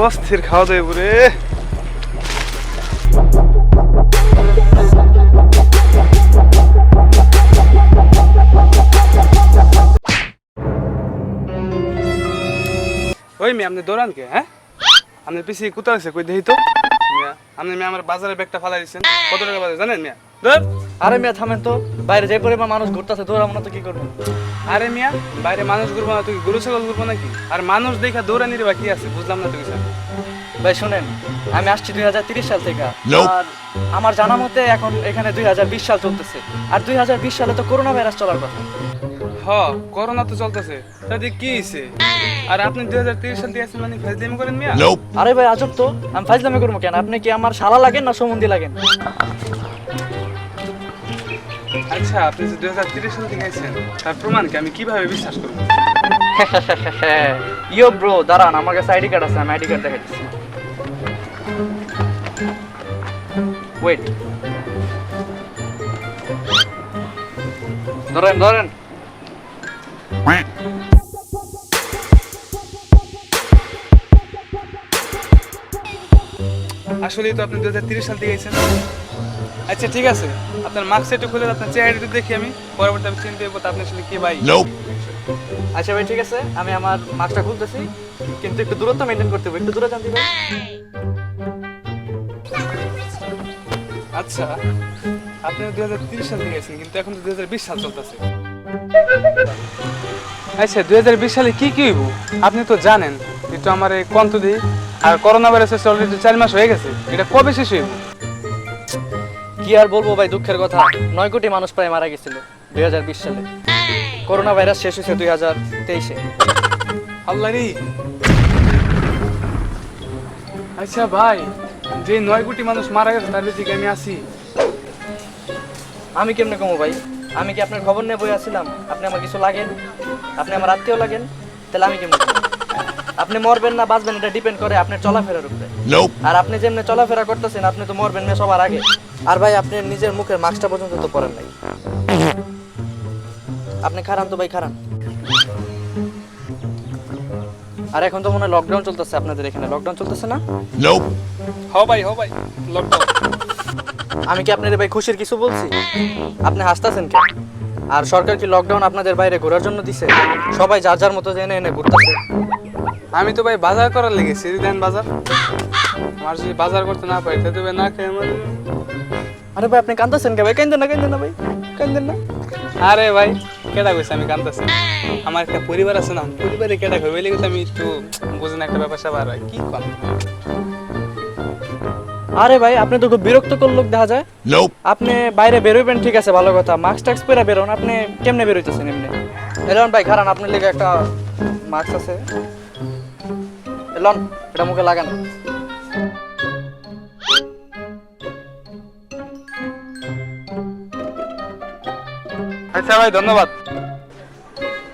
অস্থির খাওয়া দাওয়া পুরে। ওই মেয়ে আপনি দৌড়ান কে? হ্যাঁ, আপনার পিছিয়ে কোথাও আছে কই দেখি তো। মিয়া আপনি মেয়ে আমার বাজারের ব্যাগটা ফালাই দিচ্ছেন, কত টাকা বাজার জানেন মিয়া? ধর। আরে মিয়া থামেন তো, বাইরে যে পরিমাণ মানুষ ঘুরতেছে দৌড়াবো না তো কি করবো? আরে মিয়া বাইরে মানুষ ঘুরবো না তুই গরু ছাগল ঘুরবো নাকি? আর মানুষ দেখা দৌড়ানির বাকি আছে, বুঝলাম না তুমি স্যার। ভাই শুনেন, আমি আসছি 2030 সাল থেকে। আর আমার জানা মতে এখন এখানে 2020 সাল চলতেছে, আর 2020 সালে তো করোনা ভাইরাস চলার কথা। হ, করোনা তো চলতেছে, তাতে কি হইছে? আর আপনি 2030 সাল দিয়ে আসেন মানে ফাজলামি করেন মিয়া? আরে ভাই আজব তো, আমি ফাইজলামি করবো কেন? আপনি কি আমার শালা লাগেন না সম্বন্ধী লাগেন? আচ্ছা আপনি যে 2030 সাল থেকে আইছেন তার প্রমাণ কি আমি কিভাবে বিশ্বাস করবো? ইয়ো ব্রো দাঁড়ান, আমার কাছে আইডি কার্ড আছে, আমি আইডি কার্ড দেখাচ্ছি। ওয়েট, ধরেন ধরেন। আসলেই তো আপনি 2030 সাল থেকে আইছেন। আচ্ছা ঠিক আছে, আপনার মার্কস একটু খুলে আপনার চেহারাটা দেখি, আমি পরবর্তী আমি চিনতে পারবো আপনি আসলে কি ভাই। আচ্ছা ভাই ঠিক আছে, আমি আমার মাস্কটা খুলতেছি, কিন্তু একটু দূরত্ব মেনটেন করতে হবে, একটু দূরে জানতে ভাই। আচ্ছা আপনি 2030 সাল থেকে আইছেন, কিন্তু এখন তো 2020 সাল চলতেছে। আচ্ছা 2020 সালে কি কি হইব আপনি তো জানেন, একটু আমার কন্ত দিই। আর করোনা ভাইরাস অলরেডি 4 মাস হয়ে গেছে, এটা কবে শেষ হইব? কি আর বলবো ভাই, দুঃখের কথা, 9 কোটি মানুষ প্রায় মারা গেছিল 2020 সালে। করোনা ভাইরাস শেষ হয়েছে 2023-এ। আল্লাহ রে। আচ্ছা ভাই, যে 9 কোটি মানুষ মারা গেছে তার দিকে আমি আছি। আমি কেমনে কমো ভাই? আমি কি আপনার খবর নিয়ে বই আসছিলাম? আপনি আমার কিছু লাগেন, আপনি আমার আত্মীয় লাগেন, তাহলে আমি কেমনে কমবো? আপনি মরবেন না বাঁচবেন এটা ডিপেন্ড করে আপনার চলাফেরার উপরে। আর আপনি যেমনি চলাফেরা করতেছেন আপনি তো মরবেন না সবার আগে। আর ভাই আপনি নিজের মুখের মাস্কটা পর্যন্ত তো পরেন নাই। আপনি খারান তো ভাই, খারান। আর এখন তো মনে হয় লকডাউন চলতেছে আপনাদের এখানে, লকডাউন চলতেছে না? হ ভাই লকডাউন। আমি কি আপনাদের ভাই খুশির কিছু বলছি? আপনি হাসতেছেন কেন? আর সরকার কি লকডাউন আপনাদের বাইরে ঘোরার জন্য দিছে? সবাই যার যার মতো এনে এনে ঘুরতেছে। আমি তো ভাই বাজার করার লেগেছি, দেন বাজার। আমার যদি বাজার করতে না পারি তাহলে ভাই না খেয়ে আমার। আরে ভাই আপনি কাঁদতেছেন কে ভাই? কাঁদেন না ভাই, কাঁদেন না। আরে ভাই কেডা কইছে আমি কাঁদতেছি? আমার একটা পরিবার আছে না, পরিবারে কেডা খাবে লেগে আমি একটু বুঝেন একটা ব্যাপার স্যাপার হয় কি কম। আরে ভাই আপনি তো খুব বিরক্তকর লোক দেখা যায়। আপনি বাইরে বেরোবেন ঠিক আছে ভালো কথা, মাস্ক টাস্ক পরে বেরোন, আপনি কেমনে বেরোইতেছেন এমনি? এলন ভাই খারান, আপনার লেগে একটা মাস্ক আছে, এলন এটা মুখে লাগান। আচ্ছা ভাই ধন্যবাদ।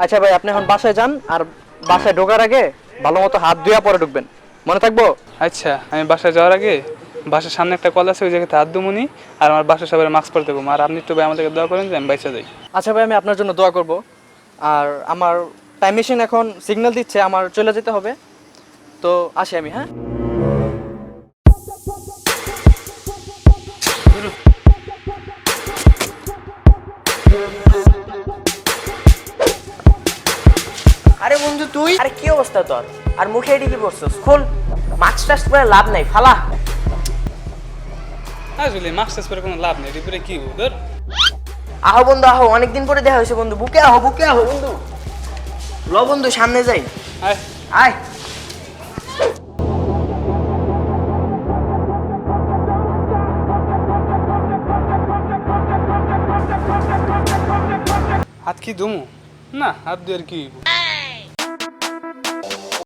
আচ্ছা ভাই আপনি এখন বাসায় যান, আর বাসায় ঢোকার আগে ভালো মতো হাত ধুয়া পরে ঢুকবেন, মনে থাকবো? আচ্ছা আমি বাসায় যাওয়ার আগে বাসার সামনে একটা কল আছে, ওই জায়গাতে হাত দুমুনি, আর আমার বাসার সবাই মাস্ক পরে দেবো। আর আপনি একটু ভাই আমাদেরকে দোয়া করেন যে আমি বাইসা যাই। আচ্ছা ভাই আমি আপনার জন্য দোয়া করব। আর আমার টাইম মেশিন এখন সিগন্যাল দিচ্ছে আমার চলে যেতে হবে, তো আসি আমি। হ্যাঁ আরে বন্ধু তুই, আরে কি অবস্থা তোর? আর মুখে এটি কি করছস? খোল, মাস্ক টাস্ক পরে লাভ নাই, ফালা। আসলে মাস্ক টাস্ক পরে কোনো লাভ নেই, রিপোর্টে কি ধর। আহো বন্ধু আহো, অনেকদিন পরে দেখা হয়েছে বন্ধু, বুকে আহো বন্ধু। ল বন্ধু সামনে যাই, আয় আয়। হাত কি দুমু? না হাত দিয়ে আর কি হইব?